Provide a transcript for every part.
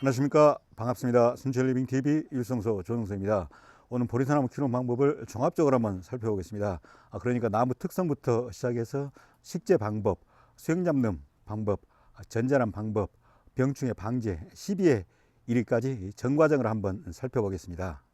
안녕하십니까. 반갑습니다. 순천리빙TV 일성소 조영서입니다. 오늘 보리사나무 키우는 방법을 종합적으로 한번 살펴보겠습니다. 그러니까 나무 특성부터 시작해서 식재 방법, 수영 잡는 방법, 전자란 방법, 병충해 방제, 시비의 일위까지 전 과정을 한번 살펴보겠습니다.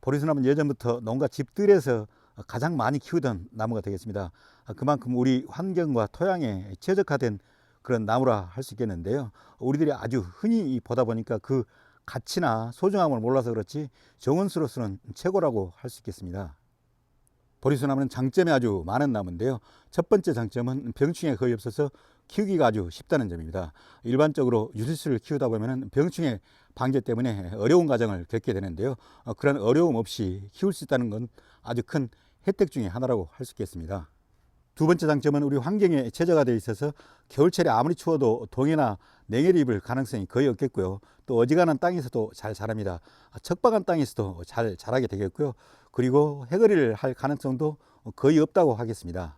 보리수나무는 예전부터 농가 집들에서 가장 많이 키우던 나무가 되겠습니다. 그만큼 우리 환경과 토양에 최적화된 그런 나무라 할 수 있겠는데요. 우리들이 아주 흔히 보다 보니까 그 가치나 소중함을 몰라서 그렇지 정원수로서는 최고라고 할 수 있겠습니다. 보리수나무는 장점이 아주 많은 나무인데요. 첫 번째 장점은 병충해가 거의 없어서 키우기가 아주 쉽다는 점입니다. 일반적으로 유실수를 키우다 보면 병충해 방제 때문에 어려운 과정을 겪게 되는데요. 그런 어려움 없이 키울 수 있다는 건 아주 큰 혜택 중에 하나라고 할 수 있겠습니다. 두 번째 장점은 우리 환경에 최적화 되어 있어서 겨울철에 아무리 추워도 동해나 냉해를 입을 가능성이 거의 없겠고요. 또 어지간한 땅에서도 잘 자랍니다. 척박한 땅에서도 잘 자라게 되겠고요. 그리고 해거리를 할 가능성도 거의 없다고 하겠습니다.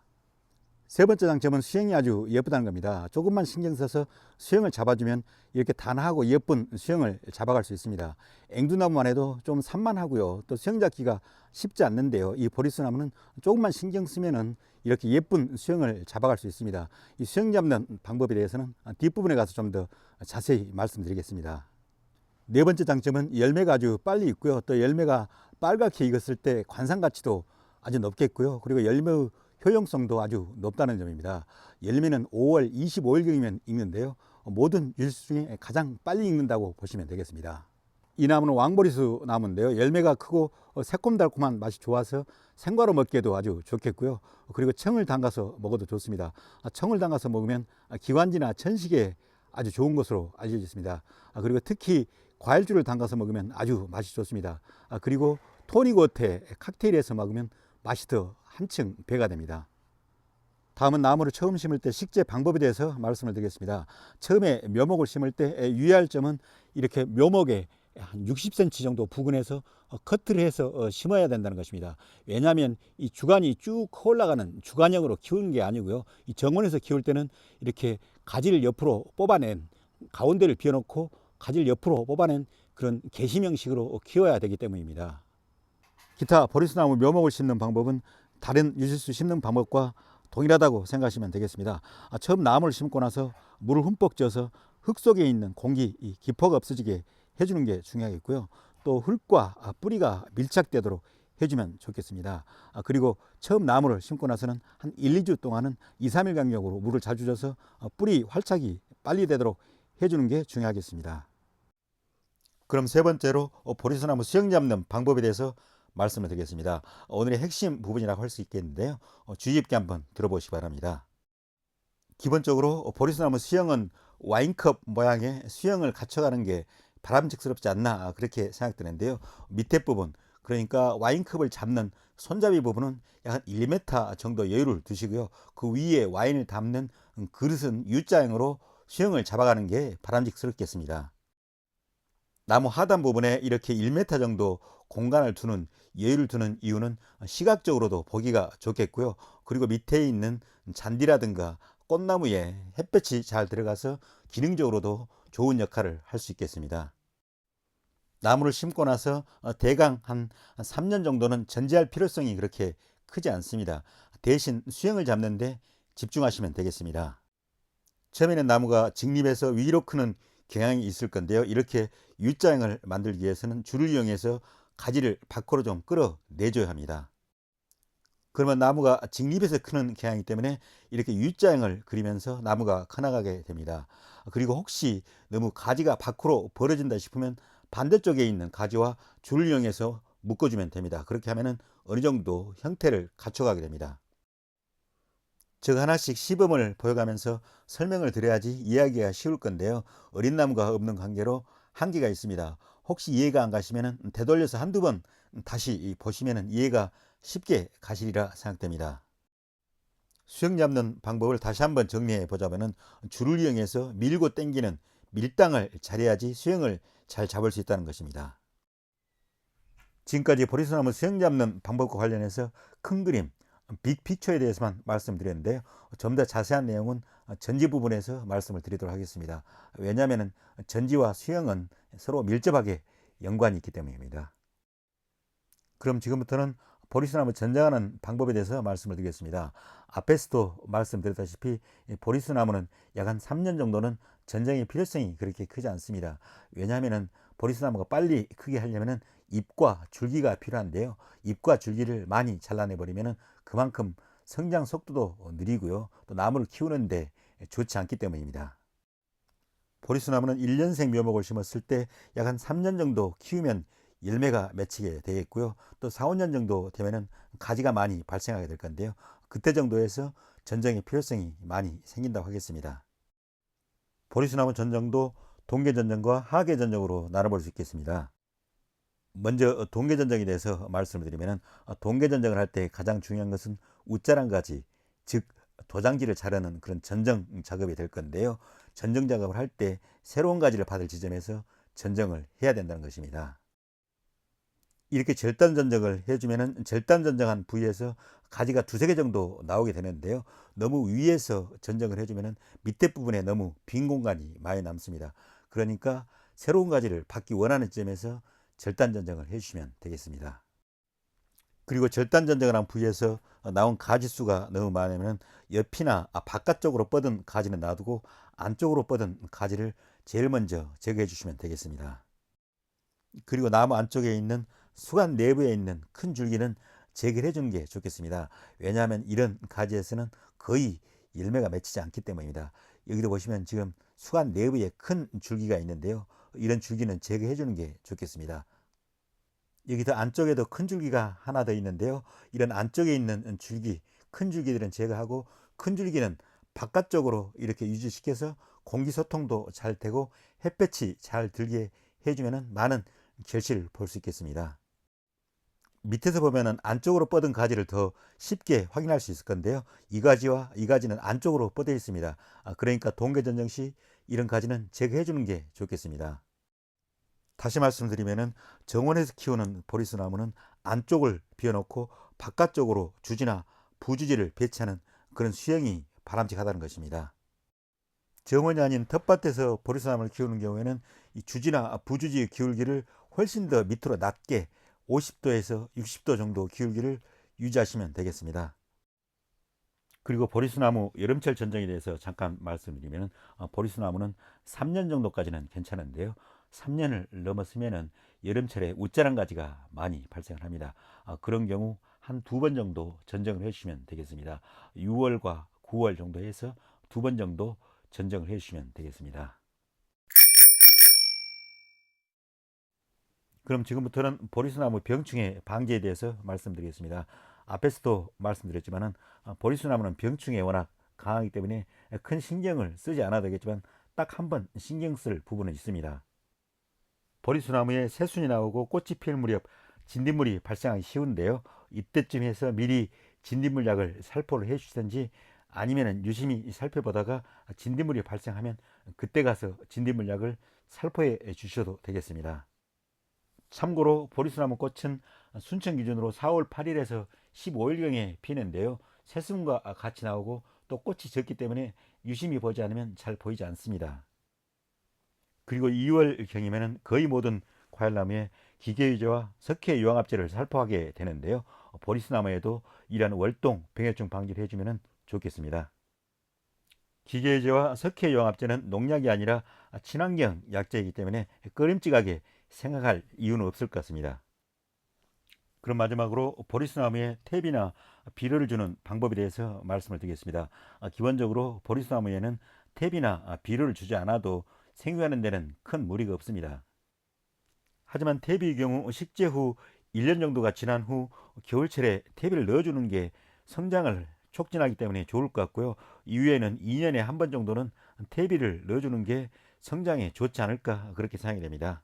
세 번째 장점은 수영이 아주 예쁘다는 겁니다. 조금만 신경 써서 수영을 잡아주면 이렇게 단아하고 예쁜 수영을 잡아갈 수 있습니다. 앵두나무만 해도 좀 산만하고요. 또 수영 잡기가 쉽지 않는데요. 이 보리수나무는 조금만 신경 쓰면은 이렇게 예쁜 수영을 잡아갈 수 있습니다. 이 수영 잡는 방법에 대해서는 뒷부분에 가서 좀 더 자세히 말씀드리겠습니다. 네 번째 장점은 열매가 아주 빨리 익고요. 또 열매가 빨갛게 익었을 때 관상 가치도 아주 높겠고요. 그리고 열매의 효용성도 아주 높다는 점입니다. 열매는 5월 25일경이면 익는데요. 모든 유실수 중에 가장 빨리 익는다고 보시면 되겠습니다. 이 나무는 왕보리수 나무인데요. 열매가 크고 새콤달콤한 맛이 좋아서 생과로 먹기에도 아주 좋겠고요. 그리고 청을 담가서 먹어도 좋습니다. 청을 담가서 먹으면 기관지나 천식에 아주 좋은 것으로 알려져 있습니다. 그리고 특히 과일주를 담가서 먹으면 아주 맛이 좋습니다. 그리고 토닉워터에 칵테일에서 먹으면 맛이 더 한층 배가 됩니다. 다음은 나무를 처음 심을 때 식재 방법에 대해서 말씀을 드리겠습니다. 처음에 묘목을 심을 때 유의할 점은 이렇게 묘목에 한 60cm 정도 부근에서 커트를 해서 심어야 된다는 것입니다. 왜냐하면 이 주간이 쭉 올라가는 주간형으로 키우는 게 아니고요. 이 정원에서 키울 때는 이렇게 가지를 옆으로 뽑아낸 가운데를 비워놓고 가지를 옆으로 뽑아낸 그런 개심 형식으로 키워야 되기 때문입니다. 기타 보리수나무 묘목을 심는 방법은 다른 유실수 심는 방법과 동일하다고 생각하시면 되겠습니다. 처음 나무를 심고 나서 물을 흠뻑 쪄서 흙 속에 있는 공기, 기포가 없어지게 해주는 게 중요하겠고요. 또 흙과 뿌리가 밀착되도록 해주면 좋겠습니다. 그리고 처음 나무를 심고 나서는 한 1, 2주 동안은 2, 3일 간격으로 물을 자주 줘서 뿌리 활착이 빨리 되도록 해주는 게 중요하겠습니다. 그럼 세 번째로 보리수나무 수영 잡는 방법에 대해서 말씀을 드리겠습니다. 오늘의 핵심 부분이라고 할 수 있겠는데요. 주의 깊게 한번 들어보시기 바랍니다. 기본적으로 보리수나무 수영은 와인컵 모양의 수영을 갖춰가는 게 바람직스럽지 않나 그렇게 생각되는데요. 밑에 부분, 그러니까 와인컵을 잡는 손잡이 부분은 약 한 1m 정도 여유를 두시고요. 그 위에 와인을 담는 그릇은 U자형으로 수영을 잡아가는 게 바람직스럽겠습니다. 나무 하단 부분에 이렇게 1m 정도 공간을 두는 여유를 두는 이유는 시각적으로도 보기가 좋겠고요. 그리고 밑에 있는 잔디라든가 꽃나무에 햇볕이 잘 들어가서 기능적으로도 좋은 역할을 할 수 있겠습니다. 나무를 심고 나서 대강 한 3년 정도는 전지할 필요성이 그렇게 크지 않습니다. 대신 수영을 잡는데 집중하시면 되겠습니다. 처음에는 나무가 직립해서 위로 크는 경향이 있을 건데요. 이렇게 U자형을 만들기 위해서는 줄을 이용해서 가지를 밖으로 좀 끌어내줘야 합니다. 그러면 나무가 직립해서 크는 경향이기 때문에 이렇게 U자형을 그리면서 나무가 커나가게 됩니다. 그리고 혹시 너무 가지가 밖으로 벌어진다 싶으면 반대쪽에 있는 가지와 줄을 이용해서 묶어주면 됩니다. 그렇게 하면 어느 정도 형태를 갖춰가게 됩니다. 즉 하나씩 시범을 보여가면서 설명을 드려야지 이해하기가 쉬울 건데요. 어린 나무가 없는 관계로 한계가 있습니다. 혹시 이해가 안 가시면 되돌려서 한두 번 다시 보시면 이해가 쉽게 가시리라 생각됩니다. 수영 잡는 방법을 다시 한번 정리해 보자면 줄을 이용해서 밀고 당기는 밀당을 잘해야지 수영을 잘 잡을 수 있다는 것입니다. 지금까지 보리수나무 수영 잡는 방법과 관련해서 큰 그림, 빅픽처에 대해서만 말씀드렸는데요. 좀 더 자세한 내용은 전지 부분에서 말씀을 드리도록 하겠습니다. 왜냐하면 전지와 수형은 서로 밀접하게 연관이 있기 때문입니다. 그럼 지금부터는 보리수나무 전장하는 방법에 대해서 말씀을 드리겠습니다. 앞에서도 말씀드렸다시피 보리수나무는 약 한 3년 정도는 전장의 필요성이 그렇게 크지 않습니다. 왜냐하면 보리수나무가 빨리 크게 하려면 잎과 줄기가 필요한데요. 잎과 줄기를 많이 잘라내버리면 그만큼 성장 속도도 느리고요. 또 나무를 키우는데 좋지 않기 때문입니다. 보리수나무는 1년생 묘목을 심었을 때 약 한 3년 정도 키우면 열매가 맺히게 되겠고요. 또 4, 5년 정도 되면은 가지가 많이 발생하게 될 건데요. 그때 정도에서 전정의 필요성이 많이 생긴다고 하겠습니다. 보리수나무 전정도 동계전정과 하계전정으로 나눠볼 수 있겠습니다. 먼저 동계전정에 대해서 말씀을 드리면 동계전정을 할 때 가장 중요한 것은 웃자란 가지, 즉 도장지를 자르는 그런 전정 작업이 될 건데요. 전정 작업을 할 때 새로운 가지를 받을 지점에서 전정을 해야 된다는 것입니다. 이렇게 절단 전정을 해주면 절단 전정한 부위에서 가지가 두세 개 정도 나오게 되는데요. 너무 위에서 전정을 해주면 밑에 부분에 너무 빈 공간이 많이 남습니다. 그러니까 새로운 가지를 받기 원하는 지점에서 절단 전정을 해주시면 되겠습니다. 그리고 절단 전정을 한 부위에서 나온 가지 수가 너무 많으면 옆이나 바깥쪽으로 뻗은 가지는 놔두고 안쪽으로 뻗은 가지를 제일 먼저 제거해 주시면 되겠습니다. 그리고 나무 안쪽에 있는 수간 내부에 있는 큰 줄기는 제거해 주는 게 좋겠습니다. 왜냐하면 이런 가지에서는 거의 열매가 맺히지 않기 때문입니다. 여기도 보시면 지금 수간 내부에 큰 줄기가 있는데요. 이런 줄기는 제거해 주는 게 좋겠습니다. 여기도 안쪽에도 큰 줄기가 하나 더 있는데요. 이런 안쪽에 있는 줄기, 큰 줄기들은 제거하고 큰 줄기는 바깥쪽으로 이렇게 유지시켜서 공기 소통도 잘 되고 햇볕이 잘 들게 해주면 많은 결실을 볼 수 있겠습니다. 밑에서 보면 안쪽으로 뻗은 가지를 더 쉽게 확인할 수 있을 건데요. 이 가지와 이 가지는 안쪽으로 뻗어 있습니다. 그러니까 동계전정 시 이런 가지는 제거해 주는 게 좋겠습니다. 다시 말씀드리면 정원에서 키우는 보리수나무는 안쪽을 비워놓고 바깥쪽으로 주지나 부주지를 배치하는 그런 수형이 바람직하다는 것입니다. 정원이 아닌 텃밭에서 보리수나무를 키우는 경우에는 이 주지나 부주지 기울기를 훨씬 더 밑으로 낮게 50도에서 60도 정도 기울기를 유지하시면 되겠습니다. 그리고 보리수나무 여름철 전정에 대해서 잠깐 말씀드리면 보리수나무는 3년 정도까지는 괜찮은데요. 3년을 넘었으면 여름철에 웃자란 가지가 많이 발생을 합니다. 그런 경우 한 2번 정도 전정을 해주시면 되겠습니다. 6월과 9월 정도 해서 2번 정도 전정을 해주시면 되겠습니다. 그럼 지금부터는 보리수나무 병충해 방지에 대해서 말씀드리겠습니다. 앞에서도 말씀드렸지만 보리수나무는 병충해 워낙 강하기 때문에 큰 신경을 쓰지 않아도 되겠지만 딱 한 번 신경 쓸 부분은 있습니다. 보리수나무에 새순이 나오고 꽃이 필 무렵 진딧물이 발생하기 쉬운데요. 이때쯤 해서 미리 진딧물 약을 살포를 해 주시든지 아니면 유심히 살펴보다가 진딧물이 발생하면 그때 가서 진딧물 약을 살포해 주셔도 되겠습니다. 참고로 보리수나무 꽃은 순천 기준으로 4월 8일에서 15일경에 피는데요. 새순과 같이 나오고 또 꽃이 적기 때문에 유심히 보지 않으면 잘 보이지 않습니다. 그리고 2월경이면 거의 모든 과일나무에 기계유제와 석회유황합제를 살포하게 되는데요. 보리수나무에도 이러한 월동 병해충 방지를 해주면 좋겠습니다. 기계유제와 석회유황합제는 농약이 아니라 친환경 약제이기 때문에 꺼림직하게 생각할 이유는 없을 것 같습니다. 그럼 마지막으로 보리수나무에 탭이나 비료를 주는 방법에 대해서 말씀을 드리겠습니다. 기본적으로 보리수나무에는 탭이나 비료를 주지 않아도 생육하는 데는 큰 무리가 없습니다. 하지만 탭의 경우 식재 후 1년 정도가 지난 후 겨울철에 탭을 넣어주는 게 성장을 촉진하기 때문에 좋을 것 같고요. 이후에는 2년에 한 번 정도는 탭을 넣어주는 게 성장에 좋지 않을까 그렇게 생각이 됩니다.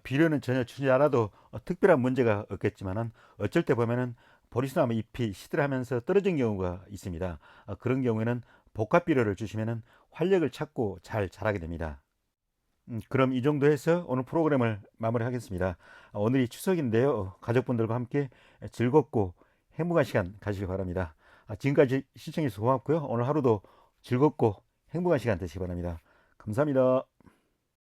비료는 전혀 주지 않아도 특별한 문제가 없겠지만 어쩔 때 보면은 보리수나무 잎이 시들하면서 떨어진 경우가 있습니다. 그런 경우에는 복합 비료를 주시면 활력을 찾고 잘 자라게 됩니다. 그럼 이 정도 해서 오늘 프로그램을 마무리하겠습니다. 오늘이 추석인데요. 가족분들과 함께 즐겁고 행복한 시간 가시기 바랍니다. 지금까지 시청해 주셔서 고맙고요. 오늘 하루도 즐겁고 행복한 시간 되시기 바랍니다. 감사합니다.